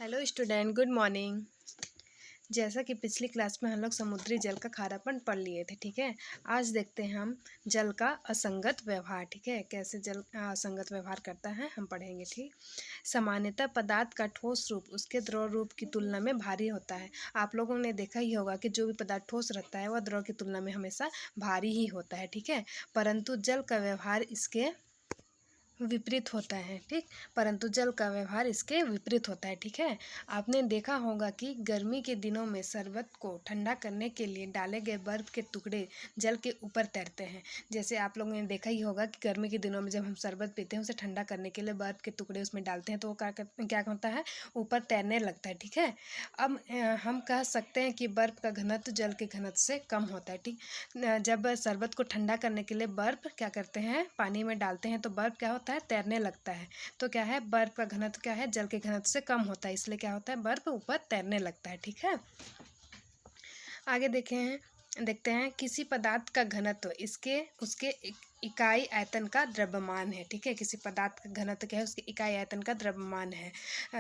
Hello student, good morning. जैसा कि पिछली क्लास में हम लोग समुद्री जल का खारापन पढ़ लिए थे, ठीक है। आज देखते हैं हम जल का असंगत व्यवहार, ठीक है। कैसे जल असंगत व्यवहार करता है हम पढ़ेंगे, ठीक। सामान्यतः पदार्थ का ठोस रूप उसके द्रव रूप की तुलना में भारी होता है। आप लोगों ने देखा ही होगा कि जो भी पदार्थ ठोस रहता है वह द्रव की तुलना में हमेशा भारी ही होता है, ठीक है। परंतु जल का व्यवहार इसके विपरीत होता है, ठीक। परंतु जल का व्यवहार इसके विपरीत होता है, ठीक है। आपने देखा होगा कि गर्मी के दिनों में शरबत को ठंडा करने के लिए डाले गए बर्फ के टुकड़े जल के ऊपर तैरते हैं। जैसे आप लोगों ने देखा ही होगा कि गर्मी के दिनों में जब हम शरबत पीते हैं उसे ठंडा करने के लिए बर्फ के टुकड़े उसमें डालते हैं तो वो क्या होता है, ऊपर तैरने लगता है, ठीक है। अब हम कह सकते हैं कि बर्फ का घनत्व जल के घनत्व से कम होता है, ठीक। जब शरबत को ठंडा करने के लिए बर्फ क्या करते हैं, पानी में डालते हैं तो बर्फ क्या होता है, तैरने लगता है। तो क्या है, बर्फ का घनत्व क्या है, जल के घनत्व से कम होता है, इसलिए क्या होता है, बर्फ ऊपर तैरने लगता है, ठीक है। आगे देखते हैं किसी पदार्थ का घनत्व इसके उसके इकाई आयतन का द्रव्यमान है, ठीक है। किसी पदार्थ का घनत्व क्या है, उसके इकाई आयतन का द्रव्यमान है।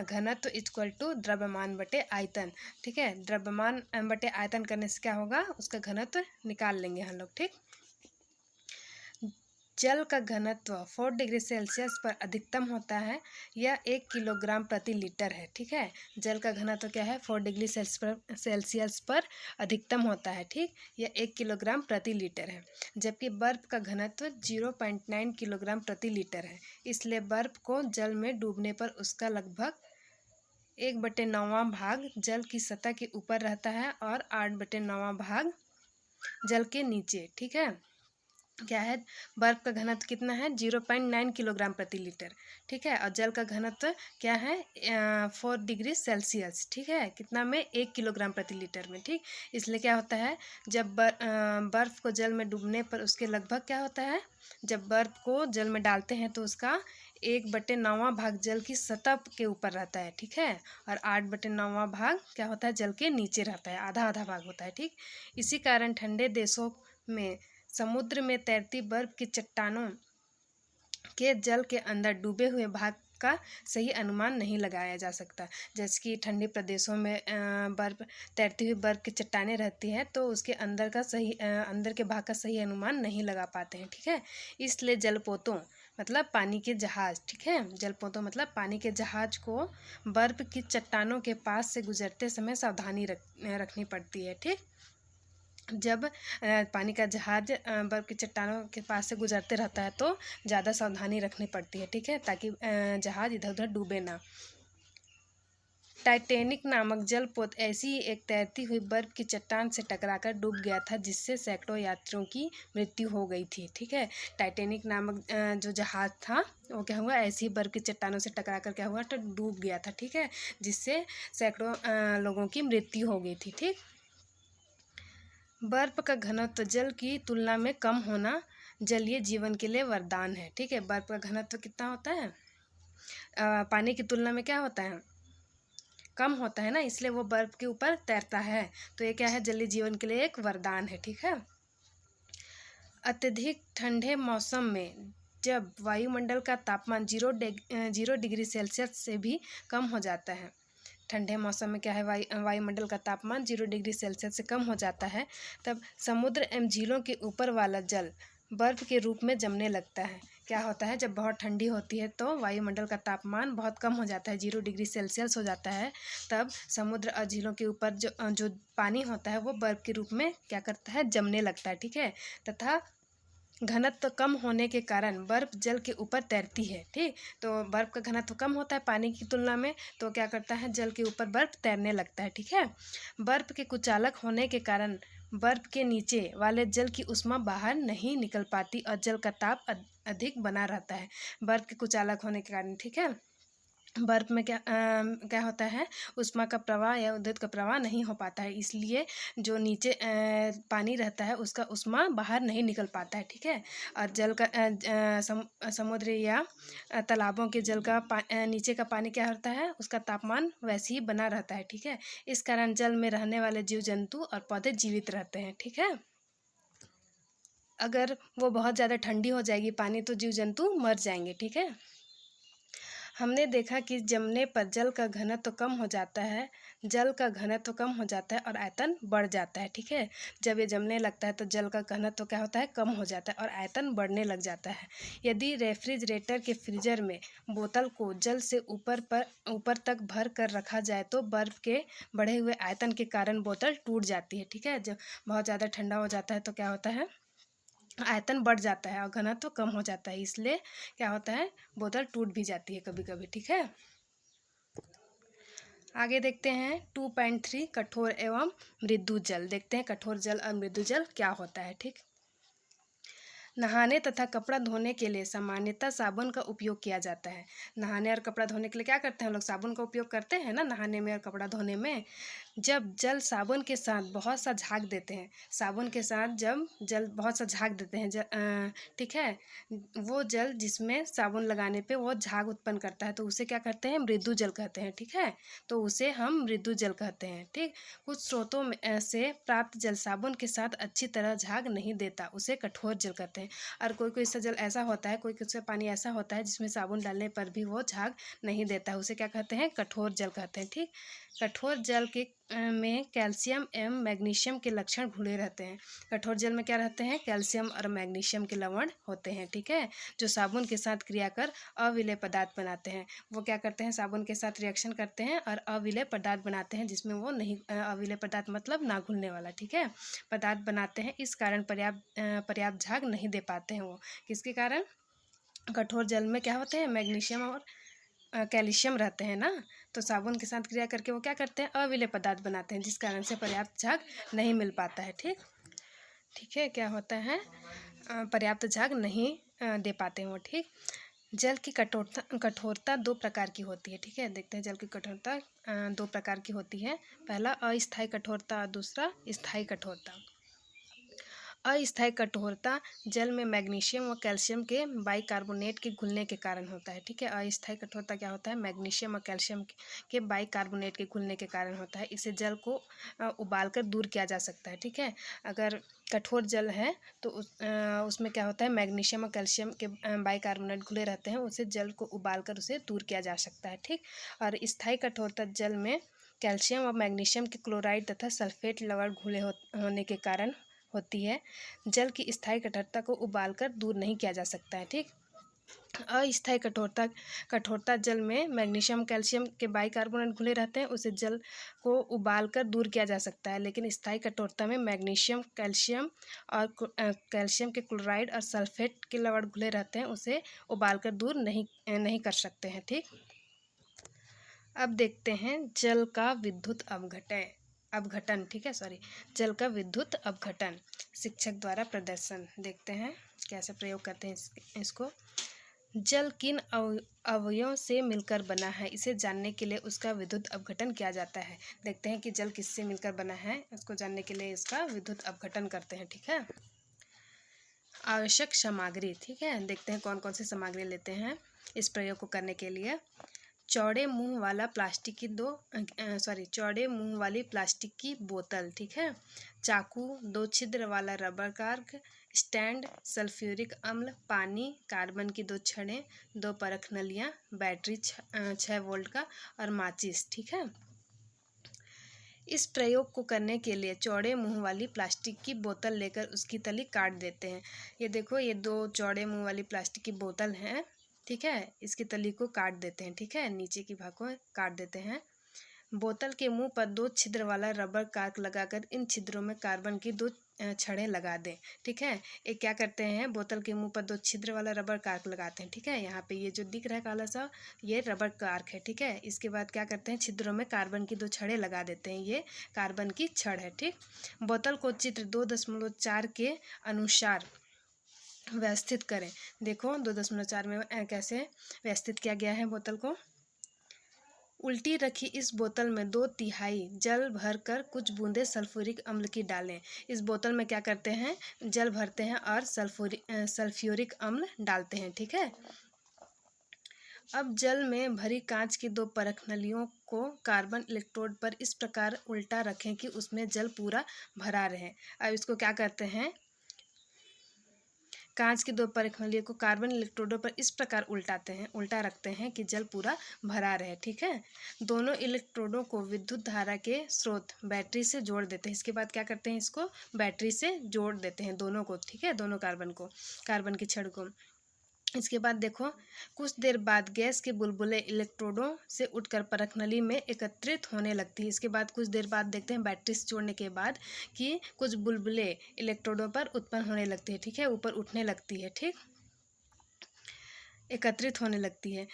घनत्व इक्वल टू द्रव्यमान बटे आयतन, ठीक है। द्रव्यमान बटे आयतन करने से क्या होगा, उसका घनत्व निकाल लेंगे हम लोग, ठीक। जल का घनत्व 4 डिग्री सेल्सियस पर अधिकतम होता है। यह 1 किलोग्राम प्रति लीटर है, ठीक है। जल का घनत्व क्या है, 4 डिग्री सेल्सियस पर अधिकतम होता है, ठीक। यह 1 किलोग्राम प्रति लीटर है। जबकि बर्फ का घनत्व 0.9 किलोग्राम प्रति लीटर है। इसलिए बर्फ को जल में डूबने पर उसका लगभग 1/9वां भाग जल की सतह के ऊपर रहता है और 8/9वां भाग जल के नीचे, ठीक है। क्या है, बर्फ का घनत्व कितना है, 0.9 किलोग्राम प्रति लीटर, ठीक है। और जल का घनत्व क्या है, 4 डिग्री सेल्सियस, ठीक है। कितना में, 1 किलोग्राम प्रति लीटर में, ठीक। इसलिए क्या होता है, जब बर्फ़ को जल में डूबने पर उसके लगभग क्या होता है, जब बर्फ़ को जल में डालते हैं तो उसका 1/9वां भाग जल की सतह के ऊपर रहता है, ठीक है। और 8/9वां भाग क्या होता है, जल के नीचे रहता है, आधा आधा भाग होता है, ठीक। इसी कारण ठंडे देशों में समुद्र में तैरती बर्फ की चट्टानों के जल के अंदर डूबे हुए भाग का सही अनुमान नहीं लगाया जा सकता। जैसे कि ठंडे प्रदेशों में बर्फ तैरती हुई बर्फ की चट्टानें रहती हैं तो उसके अंदर का अंदर के भाग का सही अनुमान नहीं लगा पाते हैं, ठीक है। इसलिए जलपोतों मतलब पानी के जहाज, ठीक है। जलपोतों मतलब पानी के जहाज को बर्फ की चट्टानों के पास से गुजरते समय सावधानी रखनी पड़ती है, ठीक। जब पानी का जहाज बर्फ़ की चट्टानों के पास से गुजरते रहता है तो ज़्यादा सावधानी रखनी पड़ती है, ठीक है, ताकि जहाज इधर उधर डूबे ना। टाइटैनिक नामक जलपोत ऐसी ही एक तैरती हुई बर्फ़ की चट्टान से टकराकर डूब गया था जिससे सैकड़ों यात्रियों की मृत्यु हो गई थी, ठीक है। टाइटैनिक नामक जो जहाज़ था वो क्या हुआ, ऐसी ही बर्फ़ की चट्टानों से टकराकर क्या हुआ, तो डूब गया था, ठीक है, जिससे सैकड़ों लोगों की मृत्यु हो गई थी, ठीक। बर्फ का घनत्व जल की तुलना में कम होना जलीय जीवन के लिए वरदान है, ठीक है। बर्फ का घनत्व कितना होता है, पानी की तुलना में क्या होता है, कम होता है ना, इसलिए वो बर्फ के ऊपर तैरता है। तो ये क्या है, जलीय जीवन के लिए एक वरदान है, ठीक है। अत्यधिक ठंडे मौसम में जब वायुमंडल का तापमान 0 डिग्री सेल्सियस से भी कम हो जाता है, ठंडे मौसम में क्या है, वायुमंडल का तापमान 0 डिग्री सेल्सियस से कम हो जाता है, तब समुद्र एवं झीलों के ऊपर वाला जल बर्फ़ के रूप में जमने लगता है। क्या होता है, जब बहुत ठंडी होती है तो वायुमंडल का तापमान बहुत कम हो जाता है, 0 डिग्री सेल्सियस हो जाता है, तब समुद्र और झीलों के ऊपर जो पानी होता है वो बर्फ़ के रूप में क्या करता है, जमने लगता है, ठीक है। तथा घनत्व कम होने के कारण बर्फ जल के ऊपर तैरती है, ठीक। तो बर्फ का घनत्व कम होता है पानी की तुलना में, तो क्या करता है, जल के ऊपर बर्फ तैरने लगता है, ठीक है। बर्फ के कुचालक होने के कारण बर्फ के नीचे वाले जल की उष्मा बाहर नहीं निकल पाती और जल का ताप अधिक बना रहता है, बर्फ के कुचालक होने के कारण, ठीक है। बर्फ में क्या होता है, ऊष्मा का प्रवाह या उद्युत का प्रवाह नहीं हो पाता है, इसलिए जो नीचे पानी रहता है उसका ऊष्मा बाहर नहीं निकल पाता है, ठीक है। और जल का समुद्र या तालाबों के जल का नीचे का पानी क्या होता है, उसका तापमान वैसे ही बना रहता है, ठीक है। इस कारण जल में रहने वाले जीव जंतु और पौधे जीवित रहते हैं, ठीक है। अगर वो बहुत ज़्यादा ठंडी हो जाएगी पानी तो जीव जंतु मर जाएंगे, ठीक है। हमने देखा कि जमने पर जल का घनत्व कम हो जाता है, जल का घनत्व कम हो जाता है और आयतन बढ़ जाता है। ठीक है, जब ये जमने लगता है तो जल का घनत्व क्या होता है, कम हो जाता है और आयतन बढ़ने लग जाता है। यदि रेफ्रिजरेटर के फ्रीजर में बोतल को जल से ऊपर तक भर कर रखा जाए तो बर्फ के बढ़े हुए आयतन के कारण बोतल टूट जाती है। ठीक है, जब बहुत ज़्यादा ठंडा हो जाता है तो क्या होता है, आयतन बढ़ जाता है और घनत्व कम हो जाता है, इसलिए क्या होता है, बोतल टूट भी जाती है कभी कभी। ठीक है, आगे देखते हैं 2.3 कठोर एवं मृदु जल। देखते हैं कठोर जल और मृदु जल क्या होता है। ठीक, नहाने तथा कपड़ा धोने के लिए सामान्यतः साबुन का उपयोग किया जाता है। नहाने और कपड़ा धोने के लिए क्या करते हैं हम लोग, साबुन का उपयोग करते हैं ना, नहाने में और कपड़ा धोने में। जब जल साबुन के साथ बहुत सा झाग देते हैं, साबुन के साथ जब जल बहुत सा झाग देते हैं, ठीक है, वो जल जिसमें साबुन लगाने पे वो झाग उत्पन्न करता है तो उसे क्या कहते हैं, मृदु जल कहते हैं। ठीक है, तो उसे हम मृदु जल कहते हैं। ठीक, कुछ स्रोतों में से प्राप्त जल साबुन के साथ अच्छी तरह झाग नहीं देता, उसे कठोर जल कहते हैं। और कोई कोई सा जल ऐसा होता है, कोई कोई सा पानी ऐसा होता है जिसमें साबुन डालने पर भी वो झाग नहीं देता है, उसे क्या कहते हैं, कठोर जल कहते हैं। ठीक, कठोर जल के में कैल्शियम एवं मैग्नीशियम के लक्षण घुले रहते हैं। कठोर जल में क्या रहते हैं, कैल्शियम और मैग्नीशियम के लवण होते हैं। ठीक है, जो साबुन के साथ क्रिया कर अविलेय पदार्थ बनाते हैं। वो क्या करते हैं, साबुन के साथ रिएक्शन करते हैं और अविलेय पदार्थ बनाते हैं, जिसमें वो नहीं, अविलेय पदार्थ मतलब ना घुलने वाला, ठीक है, पदार्थ बनाते हैं। इस कारण पर्याप्त झाग नहीं दे पाते हैं वो। किसके कारण, कठोर जल में क्या होते हैं, मैग्नीशियम और कैल्शियम रहते हैं ना, तो साबुन के साथ क्रिया करके वो क्या करते हैं, अविलेय पदार्थ बनाते हैं, जिस कारण से पर्याप्त झाग नहीं मिल पाता है। ठीक, ठीक है, क्या होता है, पर्याप्त झाग नहीं दे पाते हैं वो। ठीक, जल की कठोरता दो प्रकार की होती है। ठीक है, देखते हैं जल की कठोरता दो प्रकार की होती है। पहला अस्थायी कठोरता और दूसरा स्थायी कठोरता। अस्थायी कठोरता जल में मैग्नीशियम व कैल्शियम के बाइकार्बोनेट के घुलने के कारण होता है। ठीक है, अस्थायी कठोरता क्या होता है, मैग्नीशियम और कैल्शियम के बाइकार्बोनेट के घुलने के कारण होता है। इसे जल को उबालकर दूर किया जा सकता है। ठीक है, अगर कठोर जल है तो उसमें क्या होता है, मैग्नीशियम और कैल्शियम के बाइकार्बोनेट घुले रहते हैं, उसे जल को उबालकर उसे दूर किया जा सकता है। ठीक, और स्थायी कठोरता जल में कैल्शियम और मैग्नीशियम के क्लोराइड तथा सल्फेट लवण घुले होने के कारण होती है। जल की स्थायी कठोरता को उबालकर दूर नहीं किया जा सकता है। ठीक, अस्थायी कठोरता जल में मैग्नीशियम कैल्शियम के बाइकार्बोनेट घुले रहते हैं, उसे जल को उबालकर दूर किया जा सकता है। लेकिन स्थायी कठोरता में मैग्नीशियम कैल्शियम और कैल्शियम के क्लोराइड और सल्फेट के लवण घुले रहते हैं, उसे उबालकर दूर नहीं कर सकते हैं। ठीक, अब देखते हैं जल का विद्युत अपघटन। ठीक है, सॉरी, जल का विद्युत अपघटन। शिक्षक द्वारा प्रदर्शन देखते हैं कैसे प्रयोग करते हैं इसको। जल किन अवयवों से मिलकर बना है, इसे जानने के लिए उसका विद्युत अपघटन किया जाता है। देखते हैं कि जल किससे मिलकर बना है, उसको जानने के लिए इसका विद्युत अपघटन करते हैं। ठीक है, आवश्यक सामग्री। ठीक है, देखते हैं कौन कौन सी सामग्री लेते हैं इस प्रयोग को करने के लिए। चौड़े मुंह वाली प्लास्टिक की बोतल। ठीक है, चाकू, 2 छिद्र वाला रबर कार्क स्टैंड, सल्फ्यूरिक अम्ल, पानी, कार्बन की 2 छड़ें, 2 परख नलियाँ, बैटरी 6 वोल्ट का और माचिस। ठीक है, इस प्रयोग को करने के लिए चौड़े मुंह वाली प्लास्टिक की बोतल लेकर उसकी तली काट देते हैं। ये देखो, ये 2 चौड़े मुंह वाली प्लास्टिक की बोतल हैं। ठीक है, इसकी तली को काट देते हैं। ठीक है, नीचे की भाग को काट देते हैं। बोतल के मुंह पर 2 छिद्र वाला रबर कार्क लगाकर इन छिद्रों में कार्बन की 2 छड़ें लगा दें। ठीक है, ये क्या करते हैं, बोतल के मुंह पर 2 छिद्र वाला रबर कार्क लगाते हैं। ठीक है, यहाँ पे ये जो दिख रहा है काला सा, ये रबर कार्क है। ठीक है, इसके बाद क्या करते हैं, छिद्रों में कार्बन की 2 छड़ें लगा देते हैं, ये कार्बन की छड़ है। ठीक, बोतल को चित्र 2.4 के अनुसार व्यवस्थित करें। देखो 2.4 में कैसे व्यवस्थित किया गया है बोतल को। उल्टी रखी इस बोतल में 2/3 जल भरकर कुछ बूंदे सल्फ्यूरिक अम्ल की डालें। इस बोतल में क्या करते हैं, जल भरते हैं और सल्फ्यूरिक अम्ल डालते हैं। ठीक है, अब जल में भरी कांच की 2 परख नलियों को कार्बन इलेक्ट्रोड पर इस प्रकार उल्टा रखें कि उसमें जल पूरा भरा रहे। अब इसको क्या करते हैं, कांच की दो परख नलियों को कार्बन इलेक्ट्रोडों पर इस प्रकार उल्टा रखते हैं कि जल पूरा भरा रहे। ठीक है, दोनों इलेक्ट्रोडों को विद्युत धारा के स्रोत बैटरी से जोड़ देते हैं। इसके बाद क्या करते हैं, इसको बैटरी से जोड़ देते हैं दोनों को। ठीक है, दोनों कार्बन के छड़ को। इसके बाद देखो, कुछ देर बाद गैस के बुलबुले इलेक्ट्रोडों से उठकर परख नली में एकत्रित होने लगती है। इसके बाद कुछ देर बाद देखते हैं बैटरी से जोड़ने के बाद कि कुछ बुलबुले इलेक्ट्रोडों पर उत्पन्न होने लगती है। ठीक है, ऊपर उठने लगती है। ठीक, एकत्रित होने लगती है।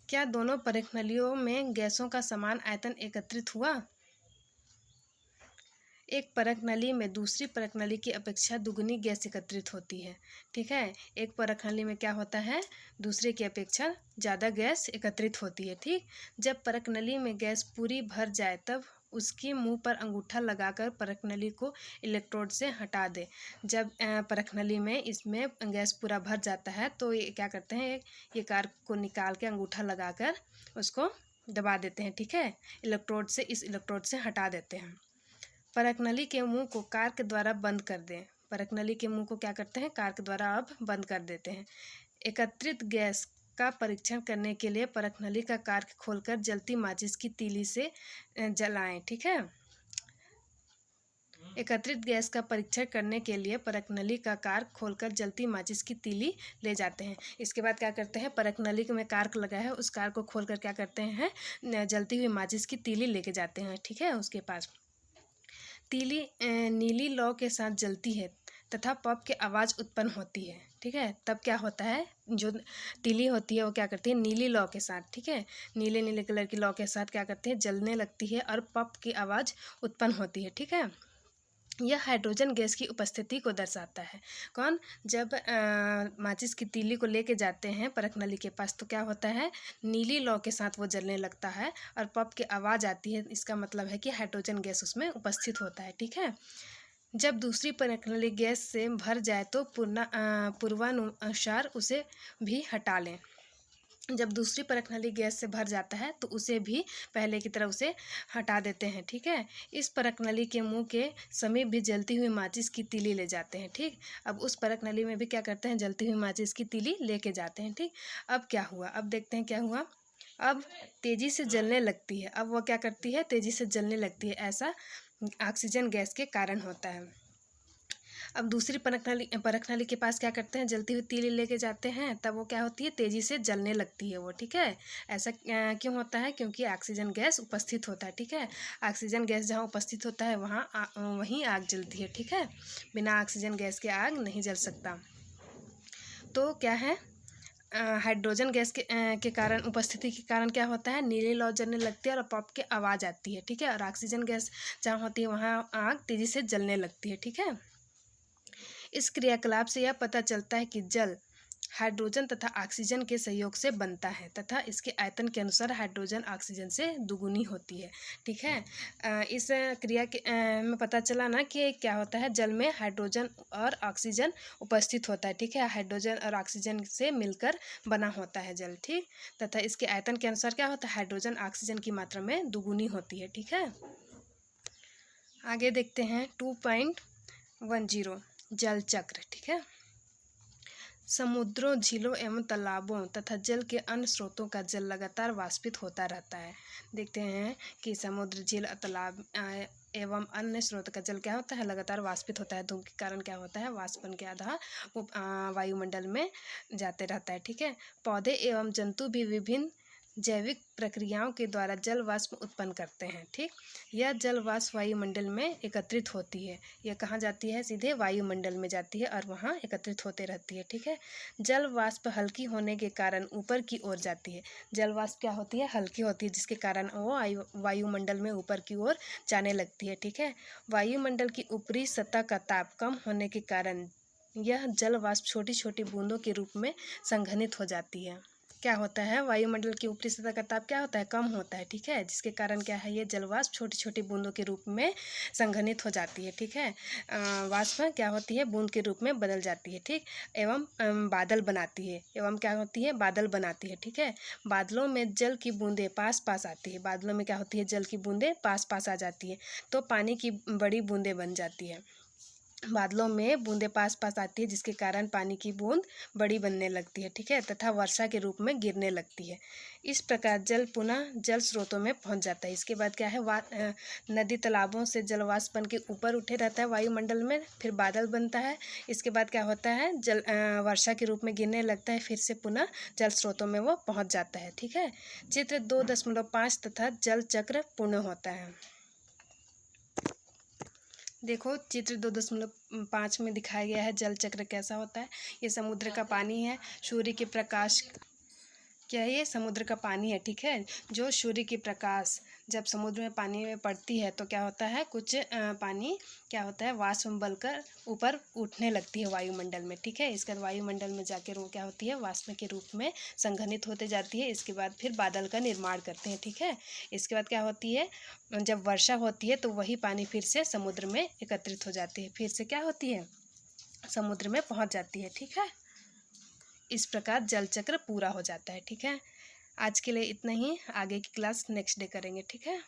क्या दोनों परख नलियों में गैसों का समान आयतन एकत्रित हुआ? एक परख नली में दूसरी परख नली की अपेक्षा दुगनी गैस एकत्रित होती है। ठीक है, एक परख नली में क्या होता है, दूसरे की अपेक्षा ज़्यादा गैस एकत्रित होती है। ठीक, जब परख नली में गैस पूरी भर जाए तब उसके मुंह पर अंगूठा लगाकर परख नली को इलेक्ट्रोड से हटा दे। जब परख नली में इसमें गैस पूरा भर जाता है तो ये क्या करते हैं, ये कार को निकाल के अंगूठा लगाकर उसको दबा देते हैं। ठीक है, इस इलेक्ट्रोड से हटा देते हैं। परख नली के मुंह को कार के द्वारा बंद कर दें। परख नली के मुंह को क्या करते हैं, कार के द्वारा अब बंद कर देते हैं। एकत्रित गैस का परीक्षण करने के लिए परख नली का कार्क खोलकर जलती माचिस की तीली से जलाएं। ठीक है, एकत्रित गैस का परीक्षण करने के लिए परख नली का कार्क खोलकर जलती माचिस की तीली ले जाते हैं। इसके बाद क्या करते हैं, परख नली में कार्क लगा है उस कार्क को खोलकर क्या करते हैं, जलती हुई माचिस की तीली लेके जाते हैं। ठीक है, उसके पास तीली नीली लौ के साथ जलती है तथा पॉप की आवाज़ उत्पन्न होती है। ठीक है, तब क्या होता है, जो तीली होती है वो क्या करती है, नीली लौ के साथ, ठीक है, नीले नीले कलर की लौ के साथ क्या करती है, जलने लगती है और पॉप की आवाज़ उत्पन्न होती है। ठीक है, यह हाइड्रोजन गैस की उपस्थिति को दर्शाता है। कौन, जब माचिस की तीली को लेके जाते हैं परख नली के पास तो क्या होता है, नीली लौ के साथ वो जलने लगता है और पॉप की आवाज़ आती है। इसका मतलब है कि हाइड्रोजन गैस उसमें उपस्थित होता है। ठीक है, जब दूसरी परख नली गैस से भर जाए तो पूर्वानुसार उसे भी हटा लें। जब दूसरी परख नली गैस से भर जाता है तो उसे भी पहले की तरह उसे हटा देते हैं। ठीक है, इस परख नली के मुंह के समीप भी जलती हुई माचिस की तीली ले जाते हैं। ठीक, अब उस परख नली में भी क्या करते हैं, जलती हुई माचिस की तीली लेके जाते हैं। ठीक, अब क्या हुआ, अब देखते हैं क्या हुआ। अब तेज़ी से जलने लगती है। अब वो क्या करती है, तेज़ी से जलने लगती है। ऐसा ऑक्सीजन गैस के कारण होता है। अब दूसरी परख नली के पास क्या करते हैं, जलती हुई तीली लेके जाते हैं, तब वो क्या होती है, तेज़ी से जलने लगती है वो। ठीक है, ऐसा क्यों होता है, क्योंकि ऑक्सीजन गैस उपस्थित होता है। ठीक है, ऑक्सीजन गैस जहाँ उपस्थित होता है वहीं आग जलती है। ठीक है, बिना ऑक्सीजन गैस के आग नहीं जल सकता। तो क्या है, हाइड्रोजन गैस के कारण, उपस्थिति के कारण क्या होता है, नीली लौ जलने लगती है और पॉप की आवाज़ आती है। ठीक है, और ऑक्सीजन गैस जहाँ होती है वहाँ आग तेज़ी से जलने लगती है। ठीक है, इस क्रियाकलाप से यह पता चलता है कि जल हाइड्रोजन तथा ऑक्सीजन के सहयोग से बनता है तथा इसके आयतन के अनुसार हाइड्रोजन ऑक्सीजन से दुगुनी होती है। ठीक है, इस क्रिया के में पता चला ना कि क्या होता है, जल में हाइड्रोजन और ऑक्सीजन उपस्थित होता है। ठीक है, हाइड्रोजन और ऑक्सीजन से मिलकर बना होता है जल। ठीक, तथा इसके आयतन के अनुसार क्या होता है, हाइड्रोजन ऑक्सीजन की मात्रा में दुगुनी होती है। ठीक है, आगे देखते हैं 2.10 जल चक्र। ठीक है, समुद्रों, झीलों एवं तालाबों तथा जल के अन्य स्रोतों का जल लगातार वाष्पित होता रहता है। देखते हैं कि समुद्र, झील, तालाब एवं अन्य स्रोत का जल क्या होता है, लगातार वाष्पित होता है। धूप के कारण क्या होता है, वाष्पन के आधार वो वायुमंडल में जाते रहता है। ठीक है, पौधे एवं जंतु भी विभिन्न जैविक प्रक्रियाओं के द्वारा जल वाष्प उत्पन्न करते हैं। ठीक, यह जल वाष्प वायुमंडल में एकत्रित होती है। यह कहाँ जाती है, सीधे वायुमंडल में जाती है और वहाँ एकत्रित होते रहती है। ठीक है, जल वाष्प हल्की होने के कारण ऊपर की ओर जाती है। जल वाष्प क्या होती है, हल्की होती है, जिसके कारण वो वायुमंडल में ऊपर की ओर जाने लगती है। ठीक है, वायुमंडल की ऊपरी सतह का ताप कम होने के कारण यह जल वाष्प छोटी छोटी बूंदों के रूप में संघनित हो जाती है। क्या होता है, वायुमंडल की ऊपरी सतह का ताप क्या होता है, कम होता है। ठीक है, जिसके कारण क्या है, ये जलवाष्प छोटी छोटी बूंदों के रूप में संघनित हो जाती है। ठीक है, वाष्प क्या होती है, बूंद के रूप में बदल जाती है। ठीक, एवं बादल बनाती है, एवं क्या होती है, बादल बनाती है। ठीक है, बादलों में जल की बूंदें पास पास आती है। बादलों में क्या होती है, जल की बूंदें पास पास आ जाती है तो पानी की बड़ी बूंदें बन जाती है। बादलों में बूंदें पास पास आती है, जिसके कारण पानी की बूंद बड़ी बनने लगती है, ठीक है, तथा वर्षा के रूप में गिरने लगती है। इस प्रकार जल पुनः जल स्रोतों में पहुंच जाता है। इसके बाद क्या है, नदी तालाबों से जलवाष्प बन के ऊपर उठे रहता है वायुमंडल में, फिर बादल बनता है। इसके बाद क्या होता है, वर्षा के रूप में गिरने लगता है, फिर से पुनः जल स्रोतों में वो पहुँच जाता है, ठीक है। चित्र 2.5 तथा जल चक्र पूर्ण होता है। देखो चित्र 2.5 में दिखाया गया है जल चक्र कैसा होता है। ये समुद्र का पानी है, सूर्य के प्रकाश, क्या है, ये समुद्र का पानी है, ठीक है। जो सूर्य की प्रकाश जब समुद्र में पानी में पड़ती है तो क्या होता है, कुछ पानी क्या होता है, वाष्प में बलकर ऊपर उठने लगती है वायुमंडल में, ठीक है। इसके बाद वायुमंडल में जाकर वो क्या होती है, वाष्प के रूप में संघनित होते जाती है। इसके बाद फिर बादल का निर्माण करते हैं, ठीक है। इसके बाद क्या होती है, जब वर्षा होती है तो वही पानी फिर से समुद्र में एकत्रित हो जाती है, फिर से क्या होती है, समुद्र में पहुंच जाती है, ठीक है। इस प्रकार जल चक्र पूरा हो जाता है, ठीक है। आज के लिए इतना ही, आगे की क्लास नेक्स्ट डे करेंगे, ठीक है।